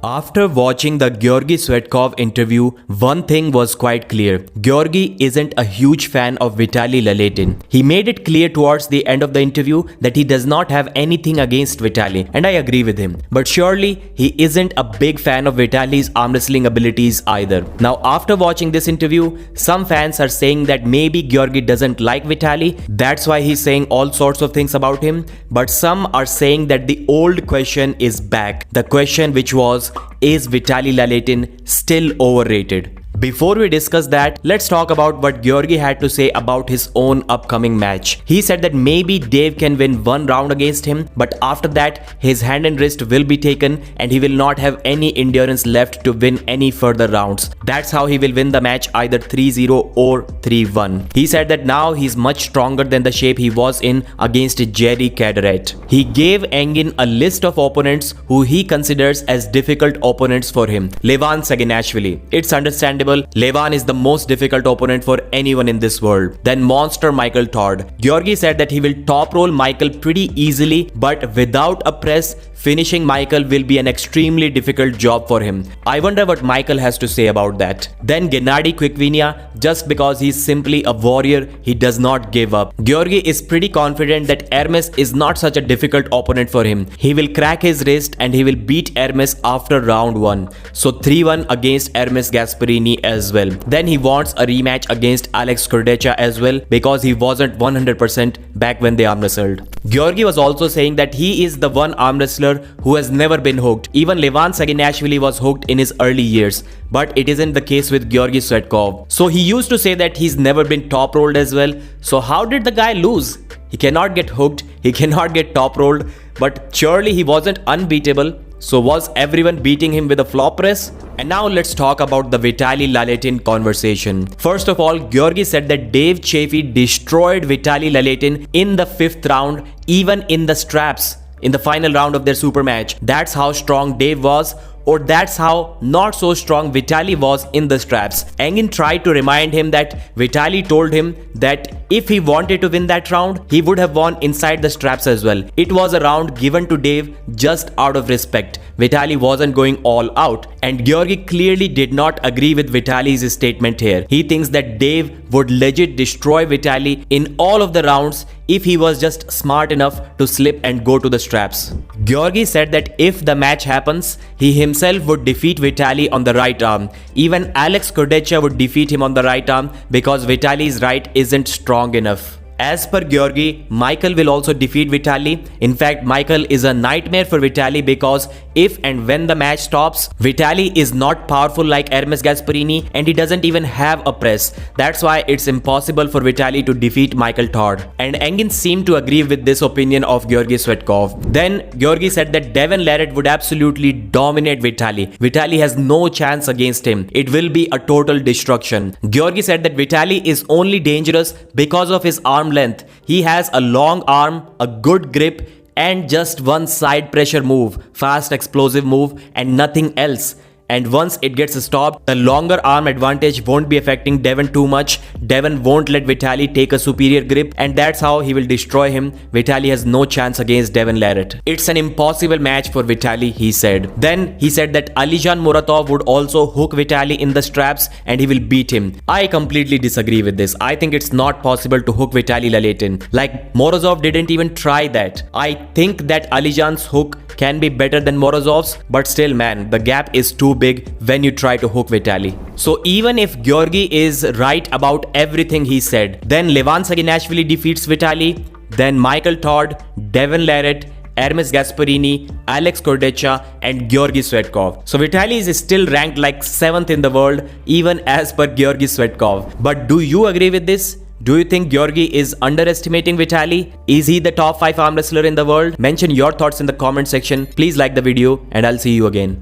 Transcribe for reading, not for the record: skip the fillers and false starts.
After watching the Georgi Swetkov interview, one thing was quite clear. Georgi isn't a huge fan of Vitaly Laletin. He made it clear towards the end of the interview that he does not have anything against Vitaly, and I agree with him. But surely, he isn't a big fan of Vitaly's arm wrestling abilities either. Now, after watching this interview, some fans are saying that maybe Georgi doesn't like Vitaly, that's why he's saying all sorts of things about him. But some are saying that the old question is back. The question which was, is Vitaly Laletin still overrated? Before we discuss that, let's talk about what Georgi had to say about his own upcoming match. He said that maybe Dave can win one round against him, but after that, his hand and wrist will be taken and he will not have any endurance left to win any further rounds. That's how he will win the match, either 3-0 or 3-1. He said that now he's much stronger than the shape he was in against Jerry Caderet. He gave Engin a list of opponents who he considers as difficult opponents for him. Levan Saginashvili. It's understandable. Levan is the most difficult opponent for anyone in this world. Then monster Michael Todd. Georgi said that he will top roll Michael pretty easily, but without a press, finishing Michael will be an extremely difficult job for him. I wonder what Michael has to say about that. Then Gennady Quickvinia, just because he's simply a warrior, he does not give up. Georgi is pretty confident that Hermes is not such a difficult opponent for him. He will crack his wrist and he will beat Hermes after round 1. So 3-1 against Hermes Gasparini as well. Then he wants a rematch against Alex Kurdecha as well, because he wasn't 100% back when they arm wrestled. Georgi was also saying that he is the one arm wrestler who has never been hooked. Even Levan Saginashvili was hooked in his early years, but it isn't the case with Georgi Swetkov. So he used to say that he's never been top rolled as well. So how did the guy lose? He cannot get hooked, he cannot get top rolled, but surely he wasn't unbeatable. So was everyone beating him with a flop press? And now let's talk about the Vitaly Laletin conversation. First of all, Georgi said that Dave Chaffee destroyed Vitaly Laletin in the 5th round, even in the straps, in the final round of their super match. That's how strong Dave was, or that's how not so strong Vitaly was in the straps. Engin tried to remind him that Vitaly told him that if he wanted to win that round, he would have won inside the straps as well. It was a round given to Dave just out of respect. Vitaly wasn't going all out, and Georgi clearly did not agree with Vitaly's statement here. He thinks that Dave would legit destroy Vitaly in all of the rounds if he was just smart enough to slip and go to the straps. Georgi said that if the match happens, he himself would defeat Vitaly on the right arm. Even Alex Kurdecha would defeat him on the right arm because Vitaly's right isn't strong enough. As per Georgi, Michael will also defeat Vitaly. In fact, Michael is a nightmare for Vitaly because if and when the match stops, Vitaly is not powerful like Hermes Gasparini and he doesn't even have a press. That's why it's impossible for Vitaly to defeat Michael Todd. And Engin seemed to agree with this opinion of Georgi Swetkov. Then Georgi said that Devon Larratt would absolutely dominate Vitaly. Vitaly has no chance against him. It will be a total destruction. Georgi said that Vitaly is only dangerous because of his arm length. He has a long arm, a good grip, and just one side pressure move, fast explosive move, and nothing else. And once it gets stopped, the longer arm advantage won't be affecting Devon too much. Devon won't let Vitaly take a superior grip, and that's how he will destroy him. Vitaly has no chance against Devon Larratt. It's an impossible match for Vitaly, he said. Then he said that Alijan Muratov would also hook Vitaly in the straps and he will beat him. I completely disagree with this. I think it's not possible to hook Vitaly Laletin. Like, Morozov didn't even try that. I think that Alijan's hook can be better than Morozov's, but still, man, the gap is too big when you try to hook Vitaly. So even if Georgi is right about everything he said, then Levan Saginashvili defeats Vitaly, then Michael Todd, Devon Larratt, Hermes Gasparini, Alex Kurdecha, and Georgi Swetkov. So Vitaly is still ranked like 7th in the world, even as per Georgi Swetkov. But do you agree with this? Do you think Georgi is underestimating Vitaly? Is he the top 5 arm wrestler in the world? Mention your thoughts in the comment section. Please like the video and I'll see you again.